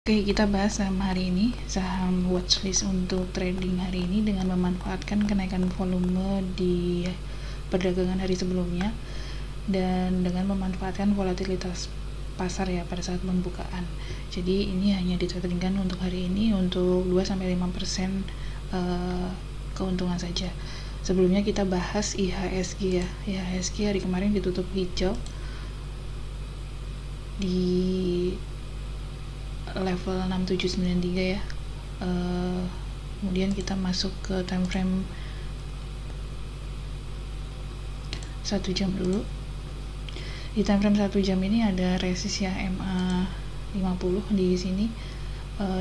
Oke, kita bahas saham hari ini, saham watchlist untuk trading hari ini dengan memanfaatkan kenaikan volume di perdagangan hari sebelumnya dan dengan memanfaatkan volatilitas pasar ya pada saat pembukaan. Jadi ini hanya ditradingkan untuk hari ini untuk 2-5% keuntungan saja. Sebelumnya kita bahas IHSG ya. IHSG hari kemarin ditutup hijau di level 6793 ya. Kemudian kita masuk ke time frame 1 jam dulu. Di time frame 1 jam ini ada resist ya, MA 50 di sini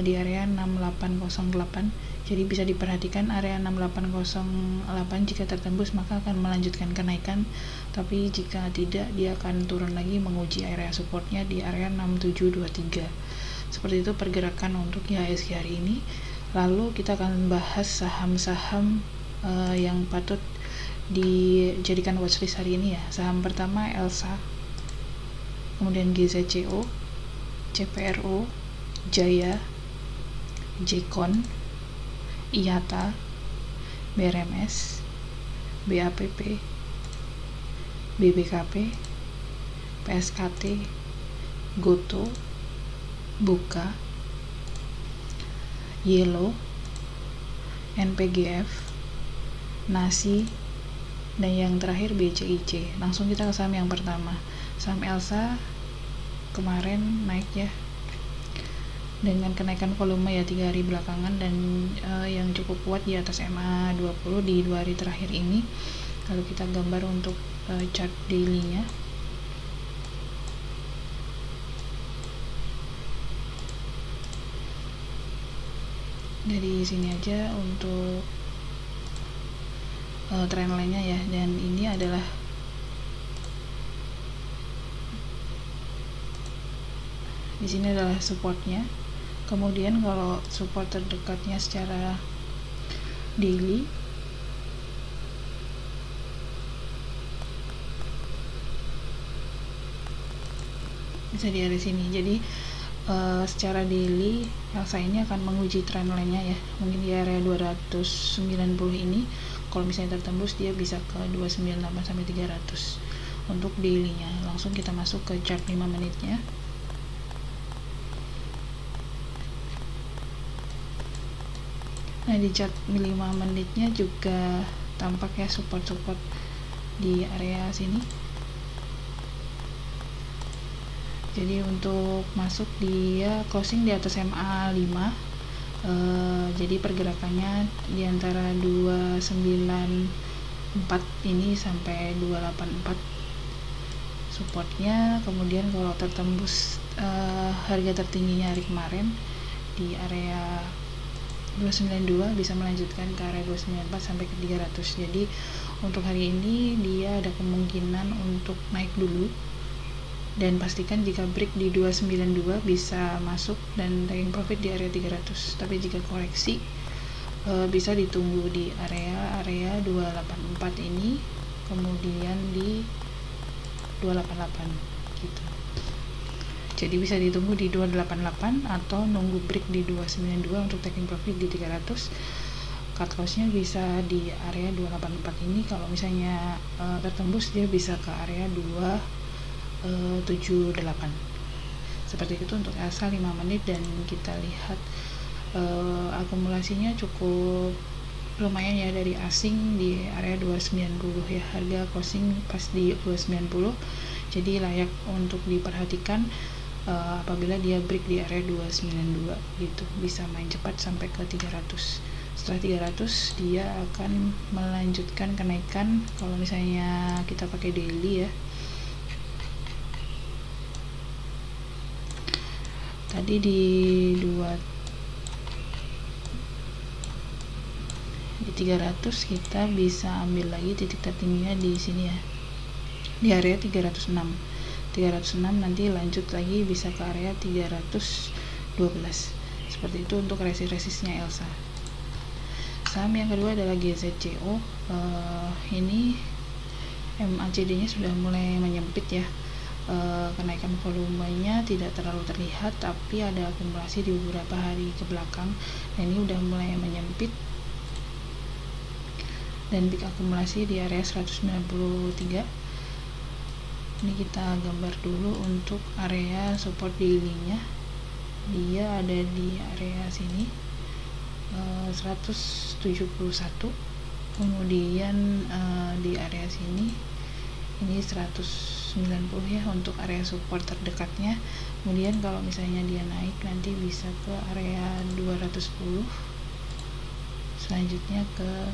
di area 6808. Jadi bisa diperhatikan area 6808 jika tertembus maka akan melanjutkan kenaikan, tapi jika tidak dia akan turun lagi menguji area supportnya di area 6723. Seperti itu pergerakan untuk IHSG hari ini. Lalu kita akan bahas saham-saham yang patut dijadikan watchlist hari ini ya. Saham pertama Elsa, kemudian GZCO, CPRO, Jaya, Jekon, IHATA, BRMS, BAPP, BBKP, PSKT, Goto, Buka, Yellow, NPGF, Nasi, dan yang terakhir BCIC. Langsung kita ke saham yang pertama. Saham Elsa kemarin naik ya dengan kenaikan volume ya 3 hari belakangan dan yang cukup kuat di atas MA 20 di 2 hari terakhir ini. Kalau kita gambar untuk chart daily-nya, dari sini aja untuk trendline-nya ya, dan ini adalah di sini adalah supportnya. Kemudian kalau support terdekatnya secara daily bisa di area sini. Jadi secara daily Elsa ini akan menguji trendline-nya ya, mungkin di area 290 ini. Kalau misalnya tertembus dia bisa ke 298 sampai 300 untuk daily-nya. Langsung kita masuk ke chart 5 menitnya. Nah, di chart 5 menitnya juga tampak ya support-support di area sini. Jadi untuk masuk dia closing di atas MA 5. Jadi pergerakannya di antara 294 ini sampai 284 supportnya. Kemudian kalau tertembus harga tertingginya hari kemarin di area 292 bisa melanjutkan ke area 294 sampai ke 300. Jadi untuk hari ini dia ada kemungkinan untuk naik dulu, dan pastikan jika break di 292 bisa masuk dan taking profit di area 300. Tapi jika koreksi bisa ditunggu di area 284 ini, kemudian di 288 gitu. Jadi bisa ditunggu di 288 atau nunggu break di 292 untuk taking profit di 300. Cut loss-nya bisa di area 284 ini. Kalau misalnya tertembus dia bisa ke area 278. Seperti itu untuk Elsa 5 menit. Dan kita lihat akumulasinya cukup lumayan ya dari asing di area 290 ya. Harga closing pas di 290, jadi layak untuk diperhatikan. Apabila dia break di area 292 gitu, bisa main cepat sampai ke 300. Setelah 300 dia akan melanjutkan kenaikan kalau misalnya kita pakai daily ya. Tadi di 300 kita bisa ambil lagi titik tertingginya di sini ya, di area 306 nanti lanjut lagi bisa ke area 312. Seperti itu untuk resist-resistnya Elsa. Saham yang kedua adalah GZCO. Ini MACD nya sudah mulai menyempit ya. kenaikan volumenya tidak terlalu terlihat, tapi ada akumulasi di beberapa hari ke belakang. Nah, ini udah mulai menyempit dan peak akumulasi di area 193. Ini kita gambar dulu untuk area support daily-nya. Dia ada di area sini 171, kemudian di area sini ini 190 ya untuk area support terdekatnya. Kemudian kalau misalnya dia naik nanti bisa ke area 210, selanjutnya ke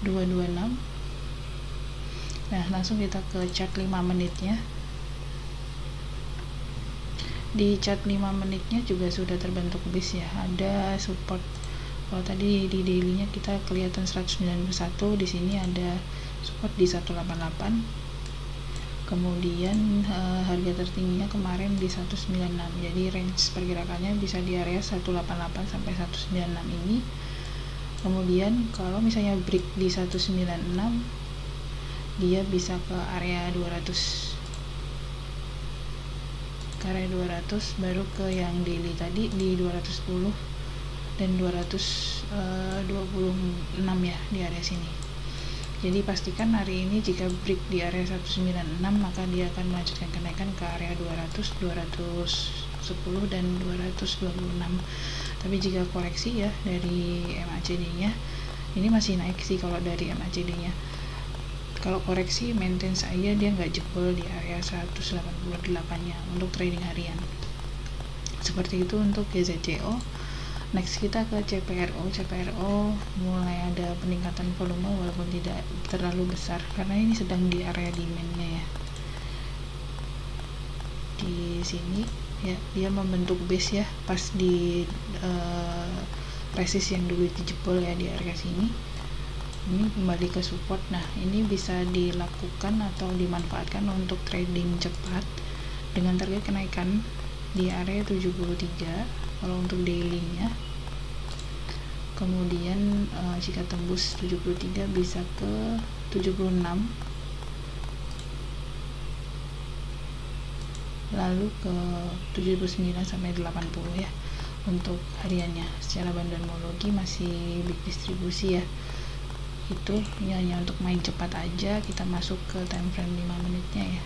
226. Nah, langsung kita ke chart 5 menitnya. Di chart 5 menitnya juga sudah terbentuk base ya, ada support. Kalau tadi di daily-nya kita kelihatan 191, di sini ada support di 188. Kemudian harga tertingginya kemarin di 196. Jadi range pergerakannya bisa di area 188 sampai 196 ini. Kemudian kalau misalnya break di 196, dia bisa ke area 200. Ke area 200 baru ke yang daily tadi di 210 dan 226 ya di area sini. Jadi pastikan hari ini jika break di area 196 maka dia akan melanjutkan kenaikan ke area 200, 210 dan 226. Tapi jika koreksi ya dari MACD-nya, ini masih naik sih kalau dari MACD-nya. Kalau koreksi maintain saja, dia nggak jebol di area 188-nya untuk trading harian. Seperti itu untuk GZCO. Next kita ke CPRO. CPRO mulai ada peningkatan volume walaupun tidak terlalu besar karena ini sedang di area demand-nya ya. Di sini ya dia membentuk base ya pas di resist yang dulu dijebol ya di area sini. Ini kembali ke support. Nah, ini bisa dilakukan atau dimanfaatkan untuk trading cepat dengan target kenaikan di area 73 kalau untuk daily-nya. Kemudian jika tembus 73 bisa ke 76, lalu ke 79 sampai 80 ya untuk hariannya. Secara bandarmologi masih big distribusi ya. Itu ini hanya untuk main cepat aja. Kita masuk ke time frame 5 menitnya ya.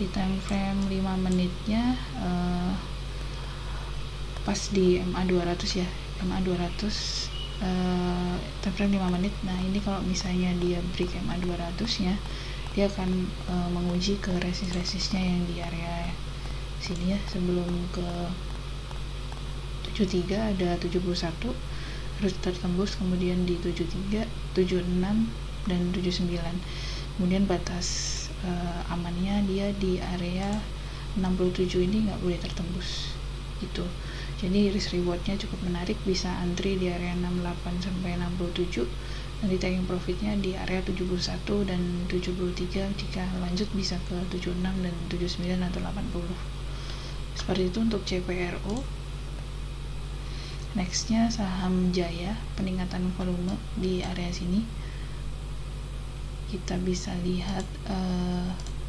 Di time frame 5 menitnya pas di MA200 ya, MA200 time frame 5 menit. Nah, ini kalau misalnya dia break MA200 nya, dia akan menguji ke resist-resistnya yang di area sini ya, sebelum ke 73 ada 71 harus tertembus, kemudian di 73, 76 dan 79. Kemudian batas amannya dia di area 67 ini nggak boleh tertembus gitu. Jadi risk rewardnya cukup menarik, bisa antri di area 68 sampai 67. Nanti taking profitnya di area 71 dan 73, jika lanjut bisa ke 76 dan 79 atau 80. Seperti itu untuk CPRO. Nextnya saham Jaya, peningkatan volume di area sini. Kita bisa lihat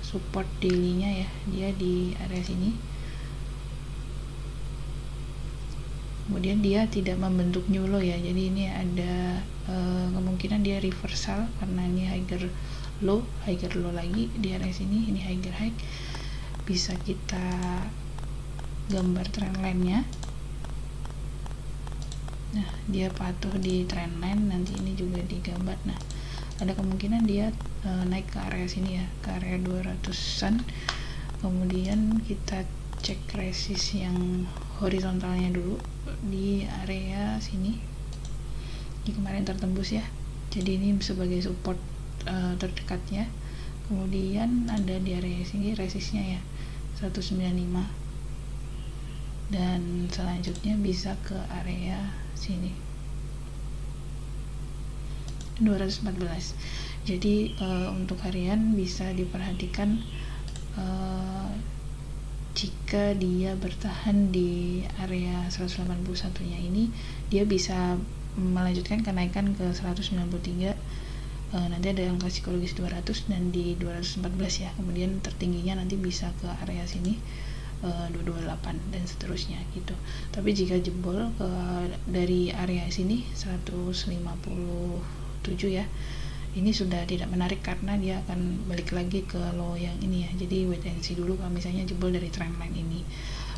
support daily-nya ya, dia di area sini. Kemudian dia tidak membentuk new low ya, jadi ini ada kemungkinan dia reversal karena ini higher low lagi di area sini. Ini higher high, bisa kita gambar trendline-nya. Nah, dia patuh di trendline, nanti ini juga digambar. Nah, ada kemungkinan dia naik ke area sini ya, ke area 200-an. Kemudian kita cek resist yang horizontalnya dulu di area sini. Ini kemarin tertembus ya, jadi ini sebagai support terdekatnya. Kemudian ada di area sini resistnya ya, 195. Dan selanjutnya bisa ke area sini 214. Jadi untuk harian bisa diperhatikan jika dia bertahan di area 181 nya ini, dia bisa melanjutkan kenaikan ke 193. Nanti ada angka psikologis 200 dan di 214 ya, kemudian tertingginya nanti bisa ke area sini 228 dan seterusnya gitu. Tapi jika jebol dari area sini 157 ya, ini sudah tidak menarik karena dia akan balik lagi ke low yang ini ya. Jadi wait and see dulu kalau misalnya jebol dari trendline ini.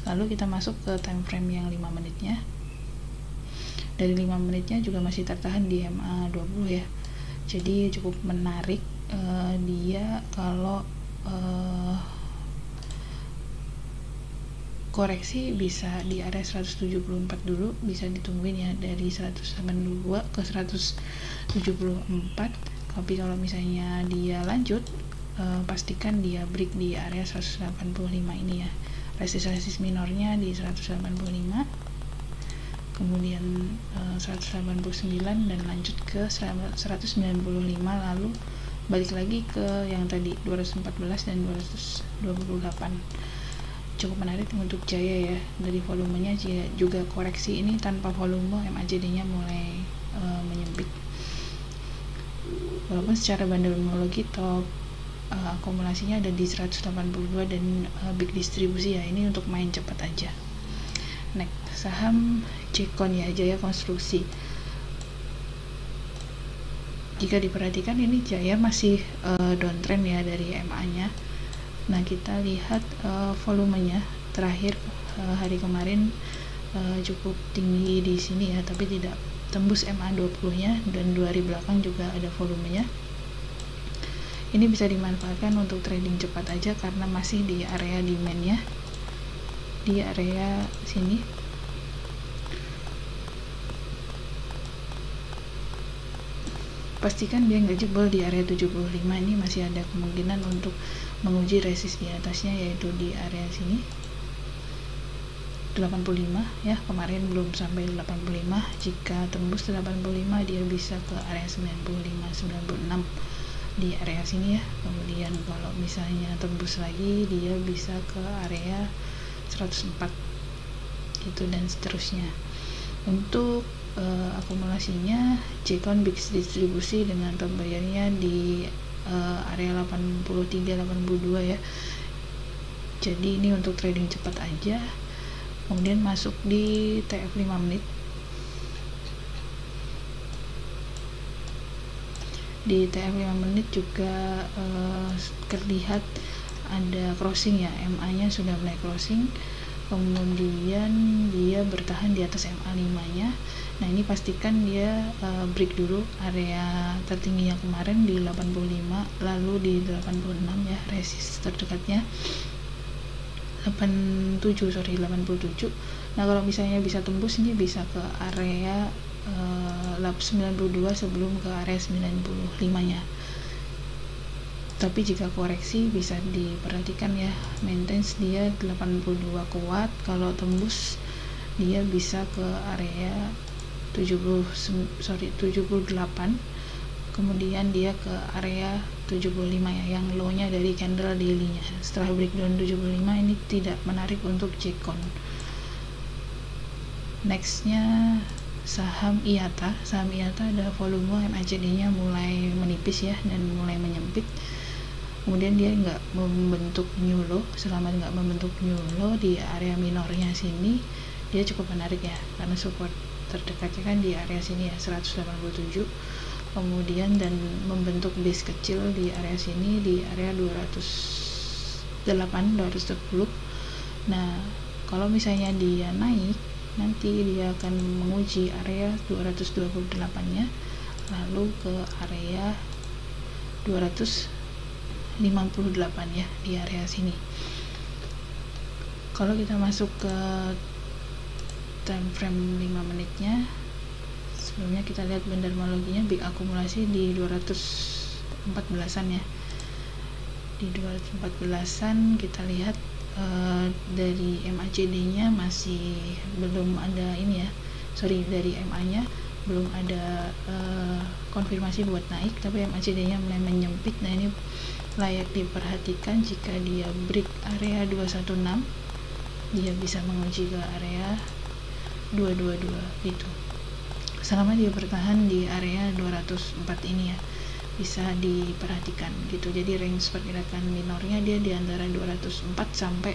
Lalu kita masuk ke time frame yang 5 menitnya. Dari 5 menitnya juga masih tertahan di MA20 ya. Jadi cukup menarik dia kalau koreksi bisa di area 174 dulu, bisa ditungguin ya dari 182 ke 174. Tapi kalau misalnya dia lanjut, pastikan dia break di area 185 ini ya. Resist minornya di 185, kemudian 189 dan lanjut ke 195, lalu balik lagi ke yang tadi 214 dan 228. Cukup menarik untuk Jaya ya, dari volumenya juga koreksi ini tanpa volume MACD nya mulai menyempit, walaupun secara bandelmologi top akumulasinya ada di 182 dan big distribusi ya. Ini untuk main cepat aja. Next, saham Jekon ya, Jaya Konstruksi. Jika diperhatikan ini Jaya masih downtrend ya dari MA nya. Nah, kita lihat volumenya terakhir hari kemarin cukup tinggi di sini ya, tapi tidak tembus MA20 nya, dan 2 hari belakang juga ada volumenya. Ini bisa dimanfaatkan untuk trading cepat aja karena masih di area demand-nya, di area sini. Pastikan dia nggak jebol di area 75. Ini masih ada kemungkinan untuk menguji resist di atasnya, yaitu di area sini 85 ya. Kemarin belum sampai 85. Jika tembus 85 dia bisa ke area 95-96 di area sini ya. Kemudian kalau misalnya tembus lagi dia bisa ke area 104 gitu dan seterusnya. Untuk akumulasinya Jekon big distribusi dengan pembayarannya di area 83-82 ya. Jadi ini untuk trading cepat aja. Kemudian masuk di TF 5 menit. Di TF 5 menit juga terlihat ada crossing ya, MA nya sudah mulai crossing, kemudian dia bertahan di atas MA 5 nya. Nah, ini pastikan dia break dulu area tertingginya kemarin di 85, lalu di 86 ya, resist terdekatnya 87. Nah, kalau misalnya bisa tembus ini bisa ke area 92 sebelum ke area 95 nya. Tapi jika koreksi bisa diperhatikan ya, maintenance dia 82 kuat, kalau tembus dia bisa ke area 78, kemudian dia ke area 75 ya, yang low nya dari candle daily nya. Setelah breakdown 75 ini tidak menarik untuk Jekon. Nextnya saham IATA. Saham IATA ada volume MACD nya mulai menipis ya dan mulai menyempit. Kemudian dia nggak membentuk new low. Selama nggak membentuk new low di area minornya sini, dia cukup menarik ya, karena support terdekatnya kan di area sini ya 187. Kemudian dan membentuk base kecil di area sini di area 210. Nah, kalau misalnya dia naik, nanti dia akan menguji area 228 nya, lalu ke area 258 ya, di area sini. Kalau kita masuk ke time frame 5 menitnya, sebelumnya kita lihat bandelmologinya, big akumulasi di 214-an ya. Di 214-an kita lihat dari MACD nya masih belum ada ini ya, dari MA nya belum ada konfirmasi buat naik, tapi MACD nya mulai menyempit. Nah, ini layak diperhatikan. Jika dia break area 216, dia bisa menguji ke area 222 itu. selama dia bertahan di area 204 ini ya, bisa diperhatikan gitu. Jadi range pergerakan minornya dia di antara 204 sampai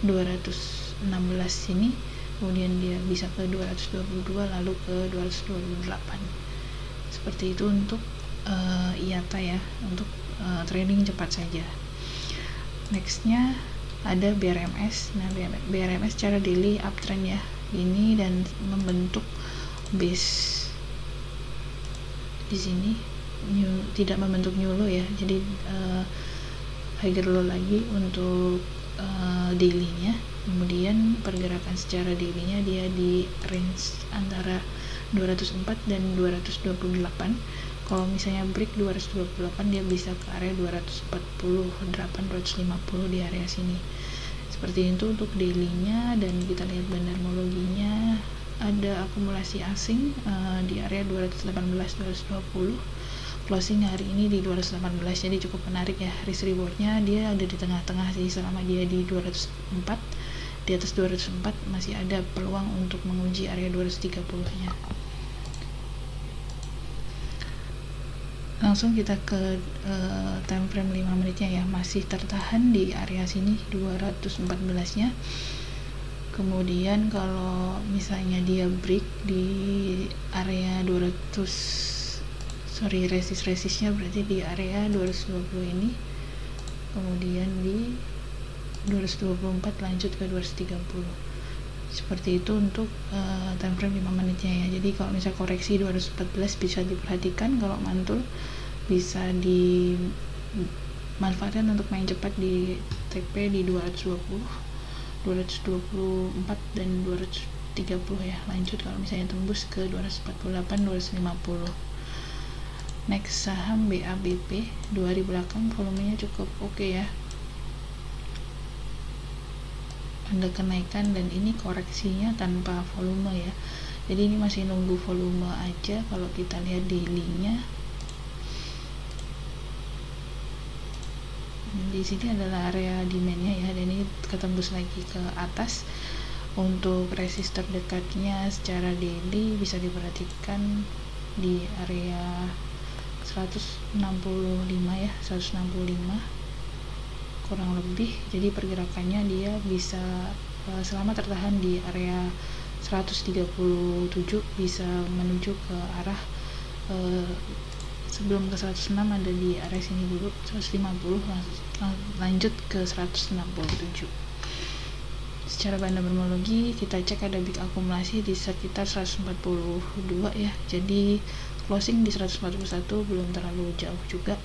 216 ini, kemudian dia bisa ke 222 lalu ke 228. Seperti itu untuk IATA ya, untuk trading cepat saja. Nextnya ada BRMS. Nah, BRMS secara daily uptrend ya ini, dan membentuk base di sini, tidak membentuk new low ya, jadi higher low lagi untuk daily-nya. Kemudian pergerakan secara daily-nya dia di range antara 204 dan 228. Kalau misalnya break 228 dia bisa ke area 248 250 di area sini. Seperti itu untuk daily-nya. Dan kita lihat bandarmologinya, ada akumulasi asing di area 218 220. Closing hari ini di 218, jadi cukup menarik ya. Risk rewardnya dia ada di tengah-tengah sih, selama dia di 204, di atas 204 masih ada peluang untuk menguji area 230 nya. Langsung kita ke time frame 5 menitnya ya, masih tertahan di area sini 214 nya. Kemudian kalau misalnya dia break di area resistnya berarti di area 220 ini, kemudian di 224 lanjut ke 230. Seperti itu untuk time frame 5 menitnya ya. Jadi kalau misalnya koreksi 214 bisa diperhatikan, kalau mantul bisa dimanfaatkan untuk main cepat di TP di 220, 224 dan 230 ya. Lanjut kalau misalnya tembus ke 248 250. Next saham BABP, 2 hari belakang volumenya cukup oke ya, ada kenaikan, dan ini koreksinya tanpa volume ya, jadi ini masih nunggu volume aja. Kalau kita lihat daily-nya, di sini adalah area demand-nya ya, dan ini ketembus lagi ke atas. Untuk resist terdekatnya secara daily bisa diperhatikan di area 165 ya, 165 kurang lebih. Jadi pergerakannya dia bisa selama tertahan di area 137 bisa menuju ke arah sebelum ke 106 ada di area sini dulu 150, lanjut ke 167. Secara bandarmologi kita cek ada big akumulasi di sekitar 142 ya, jadi closing di 141 belum terlalu jauh juga,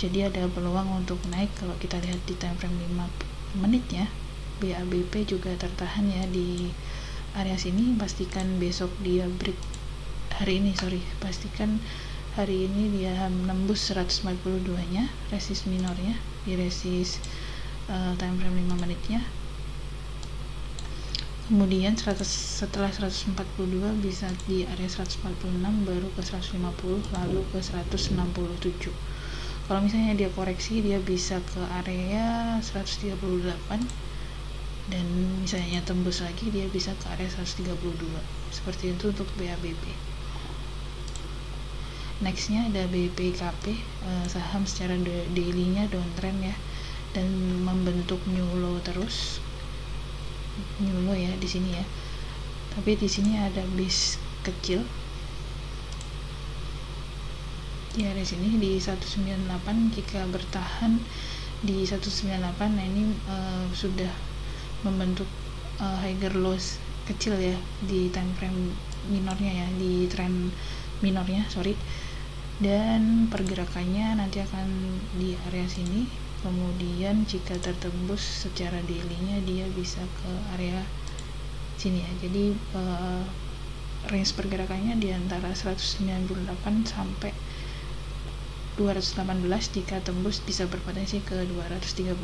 jadi ada peluang untuk naik. Kalau kita lihat di time frame 5 menitnya, BABP juga tertahan ya di area sini. Pastikan besok dia break, pastikan hari ini dia menembus 142 nya resist minornya di resist time frame 5 menitnya. Kemudian setelah 142 bisa di area 146, baru ke 150, lalu ke 167. Kalau misalnya dia koreksi, dia bisa ke area 138, dan misalnya tembus lagi dia bisa ke area 132. Seperti itu untuk BABP. Nextnya ada BPKP, saham secara daily-nya downtrend ya, dan membentuk new low terus, new low ya di sini ya. Tapi di sini ada base kecil di area sini di 198. Jika bertahan di 198, nah ini sudah membentuk higher lows kecil ya di time frame minornya ya, di trend minornya dan pergerakannya nanti akan di area sini. Kemudian jika tertembus secara daily-nya dia bisa ke area sini ya. Jadi range pergerakannya di antara 198 sampai 218, jika tembus bisa berpotensi ke 232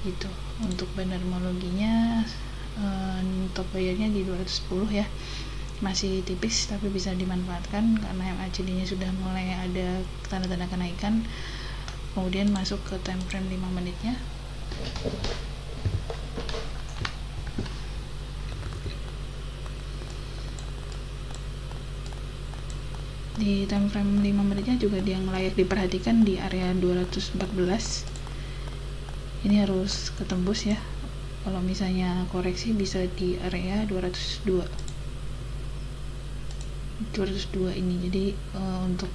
gitu. Untuk bandarmologinya top buyer-nya di 210 ya, masih tipis tapi bisa dimanfaatkan karena MACD-nya sudah mulai ada tanda-tanda kenaikan. Kemudian masuk ke time frame 5 menitnya. di time frame 5 menitnya juga yang layak diperhatikan di area 214. Ini harus ketembus ya. Kalau misalnya koreksi bisa di area 202 ini. Jadi untuk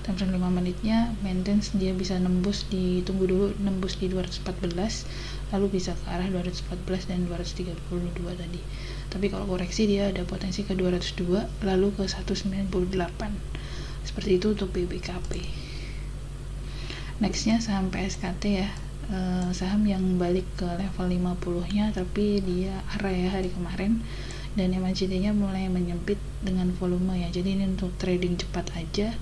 time frame 5 menitnya maintenance dia bisa nembus, ditunggu dulu nembus di 214, lalu bisa ke arah 214 dan 232 tadi. Tapi kalau koreksi dia ada potensi ke 202 lalu ke 198. Seperti itu untuk BBKP. Nextnya saham PSKT ya. Saham yang balik ke level 50 nya, tapi dia arah ya hari kemarin, dan MACD nya mulai menyempit dengan volume ya. Jadi ini untuk trading cepat aja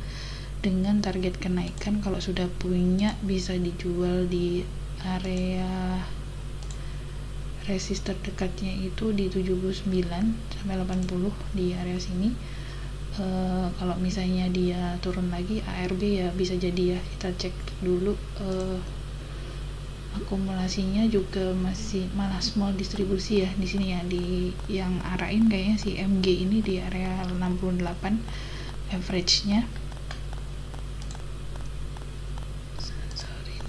dengan target kenaikan. Kalau sudah punya bisa dijual di area resist terdekatnya itu di 79 sampai 80 di area sini. Kalau misalnya dia turun lagi ARB ya bisa jadi ya, kita cek dulu. Akumulasinya juga masih malah small distribusi ya di sini ya, di yang arahin kayaknya si MG ini di area 68 average-nya.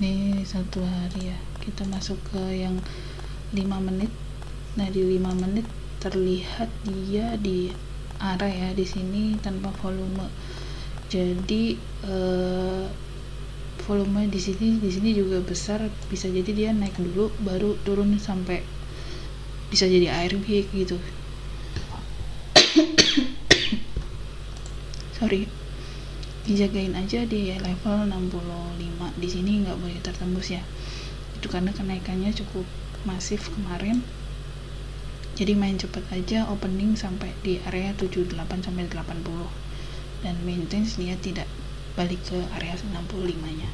Ini satu hari ya, kita masuk ke yang 5 menit. Nah di 5 menit terlihat dia di arah ya di sini tanpa volume. Jadi volume di sini juga besar, bisa jadi dia naik dulu baru turun sampai bisa jadi ARB gitu. Sorry, dijagain aja di level 65. Di sini nggak boleh tertembus ya, itu karena kenaikannya cukup masif kemarin. Jadi main cepat aja, opening sampai di area 78 sampai 80 dan maintenance dia tidak balik ke area 65 nya.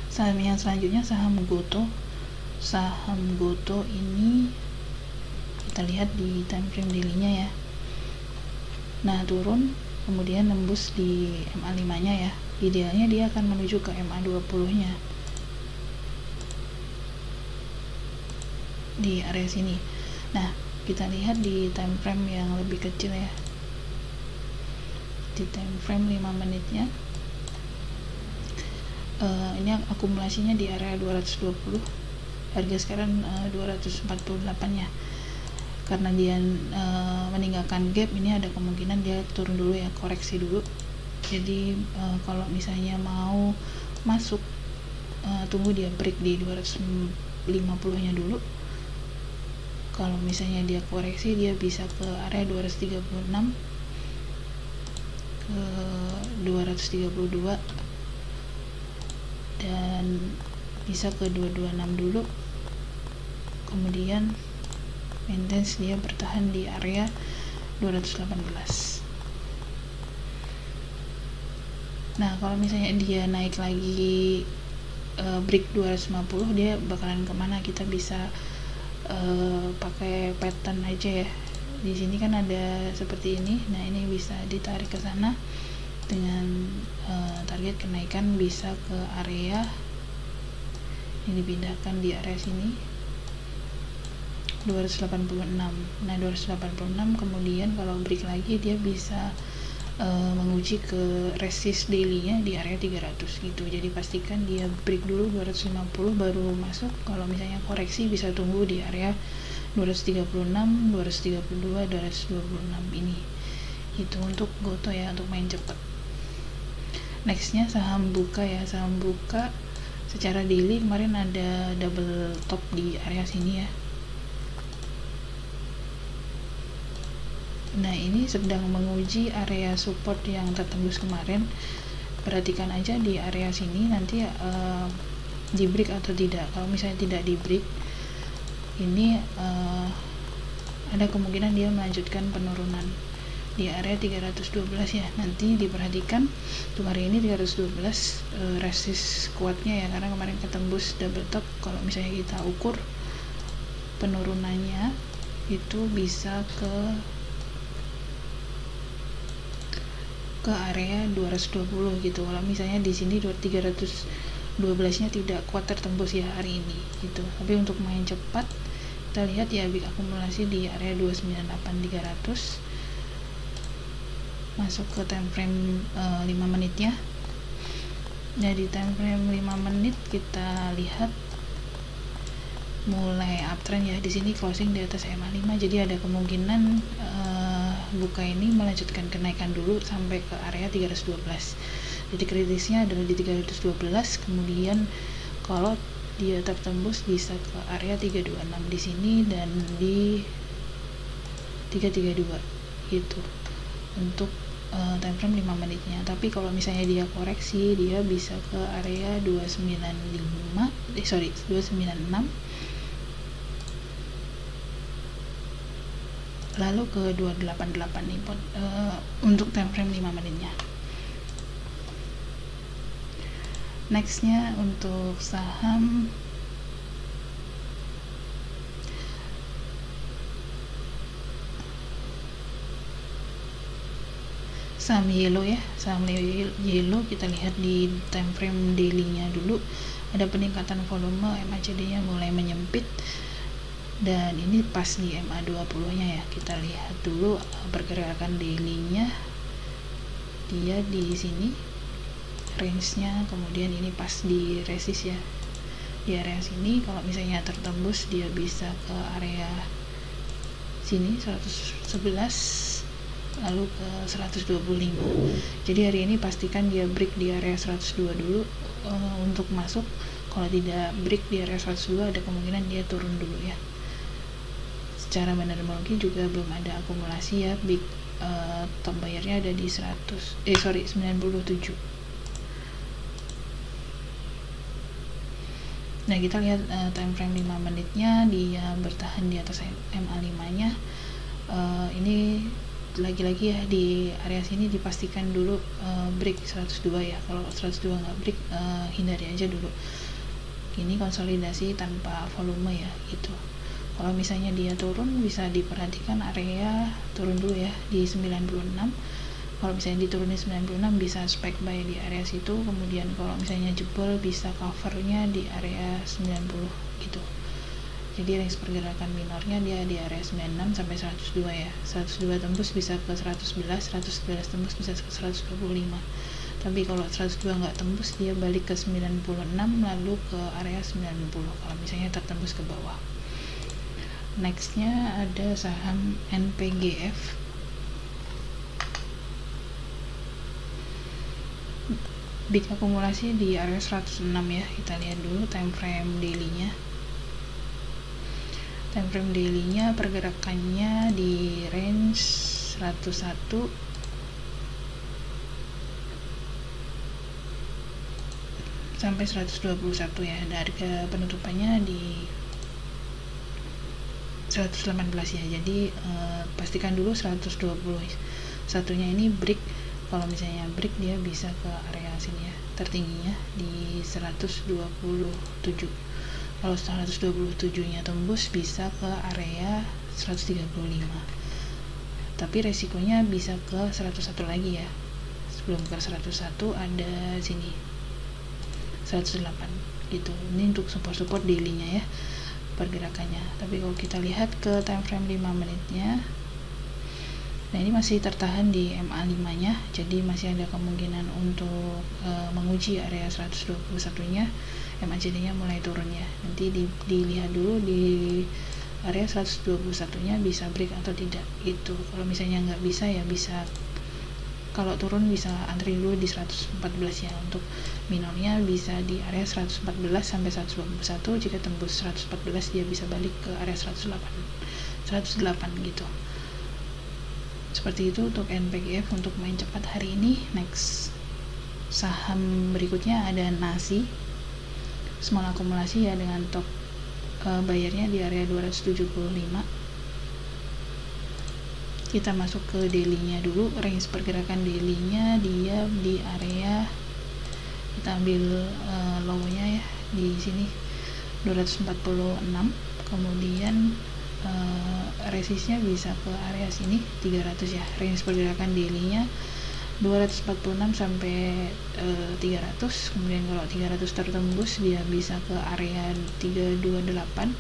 Saham yang selanjutnya saham Goto. Saham Goto ini kita lihat di time frame daily-nya ya. Nah turun kemudian nembus di MA5 nya ya. Idealnya dia akan menuju ke MA20 nya di area sini. Nah kita lihat di time frame yang lebih kecil ya, di time frame 5 menitnya. Ini akumulasinya di area 220, harga sekarang 248 ya. Karena dia meninggalkan gap, ini ada kemungkinan dia turun dulu ya, koreksi dulu. Jadi kalau misalnya mau masuk, tunggu dia break di 250 nya dulu. Kalau misalnya dia koreksi, dia bisa ke area 236 ke 232 dan bisa ke 226 dulu. Kemudian maintenance dia bertahan di area 218. Nah kalau misalnya dia naik lagi break 250, dia bakalan kemana? Kita bisa pakai pattern aja ya. Di sini kan ada seperti ini. Nah ini bisa ditarik ke sana dengan target kenaikan bisa ke area ini, dipindahkan di area sini 286. Nah 286 kemudian kalau break lagi dia bisa menguji ke resist daily-nya di area 300 gitu. Jadi pastikan dia break dulu 250 baru masuk. Kalau misalnya koreksi bisa tunggu di area 236, 232, 226 ini. Itu untuk Goto ya, untuk main cepat. Nextnya saham Buka ya. Saham Buka secara daily kemarin ada double top di area sini ya. Nah ini sedang menguji area support yang tertembus kemarin. Perhatikan aja di area sini nanti di break atau tidak. Kalau misalnya tidak di break, ini ada kemungkinan dia melanjutkan penurunan di area 312 ya. Nanti diperhatikan untuk hari ini 312 resist kuatnya ya, karena kemarin ketembus double top. Kalau misalnya kita ukur penurunannya itu bisa ke area 220 gitu. Kalau misalnya di sini 312 12 nya tidak kuat tertembus ya hari ini gitu. Tapi untuk main cepat kita lihat ya, big akumulasi di area 298.300, masuk ke time frame 5 menitnya. Nah di time frame 5 menit kita lihat mulai uptrend ya, di sini closing di atas MA5, jadi ada kemungkinan buka ini melanjutkan kenaikan dulu sampai ke area 312. Jadi kritisnya adalah di 312, kemudian kalau dia tertembus bisa ke area 326 di sini dan di 332 gitu untuk time frame 5 menitnya. Tapi kalau misalnya dia koreksi, dia bisa ke area 296 lalu ke 288 nih untuk time frame 5 menitnya. Nextnya untuk saham yellow ya, saham yellow kita lihat di time frame daily-nya dulu ada peningkatan volume, MACD-nya mulai menyempit dan ini pas di MA20 nya ya. Kita lihat dulu pergerakan daily-nya, dia di sini range-nya, kemudian ini pas di resist ya, di area sini. Kalau misalnya tertembus dia bisa ke area sini 111 lalu ke 125. Jadi hari ini pastikan dia break di area 102 dulu untuk masuk. Kalau tidak break di area 102 ada kemungkinan dia turun dulu ya. Secara fundamentologi juga belum ada akumulasi ya, big top bayarnya ada di 97. Nah kita lihat time frame 5 menitnya dia bertahan di atas MA5 nya. Ini lagi-lagi ya di area sini dipastikan dulu break 102 ya. Kalau 102 nggak break hindari aja dulu. Ini konsolidasi tanpa volume ya gitu. Kalau misalnya dia turun bisa diperhatikan area turun dulu ya di 96. Kalau misalnya diturunin 96 bisa spike buy di area situ, kemudian kalau misalnya jebol bisa covernya di area 90 gitu. Jadi range pergerakan minornya dia di area 96 sampai 102 ya. 102 tembus bisa ke 111, 111 tembus bisa ke 125. Tapi kalau 102 nggak tembus dia balik ke 96 lalu ke area 90 kalau misalnya tertembus ke bawah. Nextnya ada saham NPGF. Big akumulasi di area 106 ya. Kita lihat dulu time frame daily-nya. Time frame daily-nya pergerakannya di range 101 sampai 121 ya. Harga penutupannya di 118 ya. Jadi pastikan dulu 121 nya ini break. Kalau misalnya break dia bisa ke area sini ya, tertingginya di 127. Kalau 127 nya tembus bisa ke area 135. Tapi resikonya bisa ke 101 lagi ya. Sebelum ke 101 ada sini 108 gitu. Ini untuk support daily-nya ya pergerakannya. Tapi kalau kita lihat ke time frame 5 menitnya, nah ini masih tertahan di MA5 nya, jadi masih ada kemungkinan untuk menguji area 121 nya. MACD nya mulai turun ya, nanti dilihat dulu di area 121 nya bisa break atau tidak gitu. Kalau misalnya nggak bisa ya bisa, kalau turun bisa antri dulu di 114 ya. Untuk minornya bisa di area 114 sampai 121. Jika tembus 114 dia bisa balik ke area 108 gitu. Seperti itu untuk NPGF untuk main cepat hari ini. Next saham berikutnya ada Nasi. Small akumulasi ya dengan top bayarnya di area 275. Kita masuk ke daily-nya dulu. Range pergerakan daily-nya dia di area, kita ambil low-nya ya di sini 246, kemudian resistnya bisa ke area sini 300 ya. Range pergerakan daily-nya 246 sampai 300. Kemudian kalau 300 tertembus dia bisa ke area 328,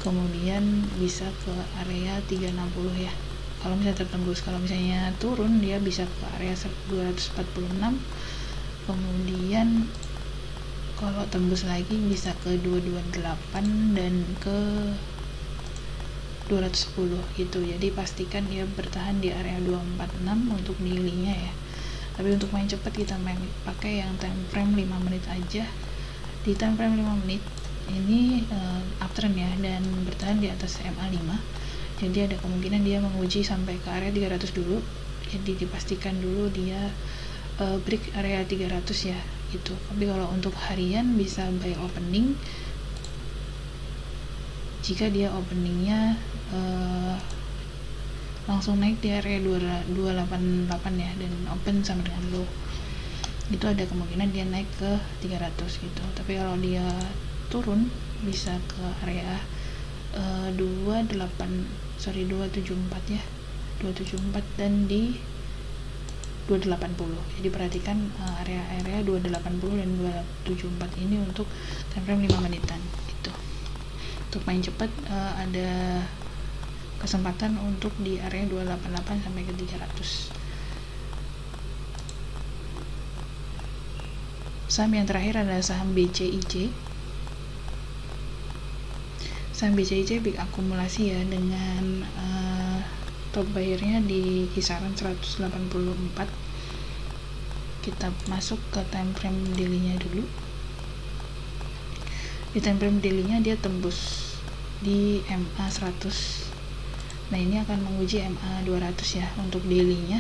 kemudian bisa ke area 360 ya kalau misalnya tertembus. Kalau misalnya turun dia bisa ke area 246, kemudian kalau tembus lagi bisa ke 228 dan ke 210 gitu. Jadi pastikan dia bertahan di area 246 untuk daily-nya ya. Tapi untuk main cepat kita main pakai yang time frame 5 menit aja. Di time frame 5 menit ini uptrend ya, dan bertahan di atas MA5. Jadi ada kemungkinan dia menguji sampai ke area 300 dulu. Jadi dipastikan dulu dia break area 300 ya gitu. Tapi kalau untuk harian bisa buy opening jika dia openingnya langsung naik di area 288 ya, dan open sama dengan low, itu ada kemungkinan dia naik ke 300 gitu. Tapi kalau dia turun bisa ke area 274 ya, 274 dan di 280. Jadi perhatikan area-area 280 dan 274 ini untuk time frame 5 menitan gitu. Untuk main cepat ada kesempatan untuk di area 288 sampai ke 300. Saham yang terakhir adalah saham BCIC. Saham BCIC big akumulasi ya, dengan top buyer-nya di kisaran 184. Kita masuk ke time frame daily-nya dulu. Di time frame daily-nya dia tembus di MA 100. Nah ini akan menguji MA 200 ya untuk daily-nya.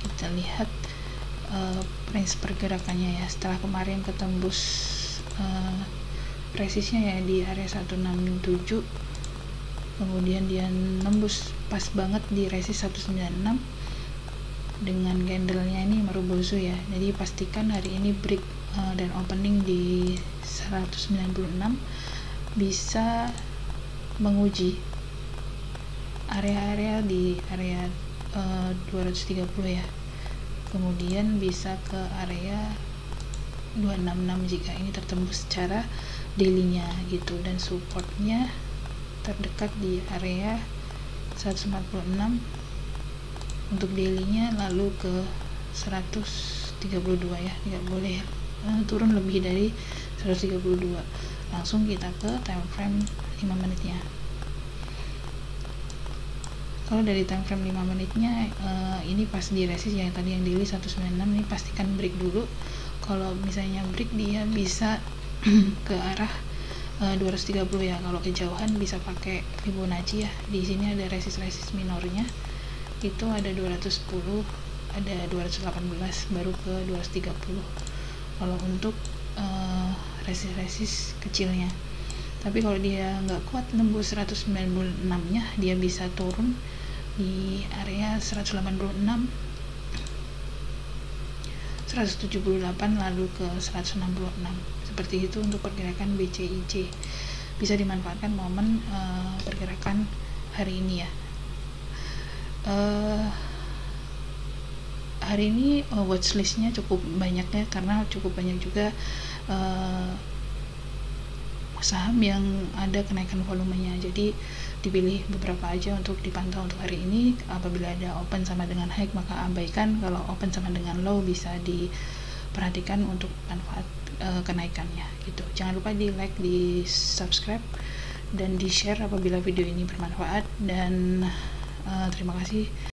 Kita lihat range pergerakannya ya. Setelah kemarin ketembus resistnya ya di area 167, kemudian dia nembus pas banget di resist 196 dengan candlenya ini Marubozu ya. Jadi pastikan hari ini break dan opening di 196 bisa menguji area-area di area 230 ya, kemudian bisa ke area 266 jika ini tertembus secara daily-nya gitu, dan supportnya terdekat di area 146 untuk daily-nya, lalu ke 132 ya, tidak boleh turun lebih dari 132. Langsung kita ke time frame 5 menitnya. Kalau dari time frame 5 menitnya ini pas di resist yang tadi yang daily 196, ini pastikan break dulu. Kalau misalnya break dia bisa ke arah 230 ya. Kalau kejauhan bisa pakai Fibonacci ya. Di sini ada resist minornya. Itu ada 210, ada 218 baru ke 230. Kalau untuk resist kecilnya. Tapi kalau dia nggak kuat nembus 196 nya, dia bisa turun di area 186, 178 lalu ke 166. Seperti itu untuk pergerakan BCIC. Bisa dimanfaatkan momen pergerakan hari ini ya. Hari ini watchlistnya cukup banyak ya, karena cukup banyak juga saham yang ada kenaikan volumenya. Jadi dipilih beberapa aja untuk dipantau untuk hari ini. Apabila ada open sama dengan high maka abaikan, kalau open sama dengan low bisa diperhatikan untuk manfaat kenaikannya gitu. Jangan lupa di like, di subscribe, dan di share apabila video ini bermanfaat, dan terima kasih.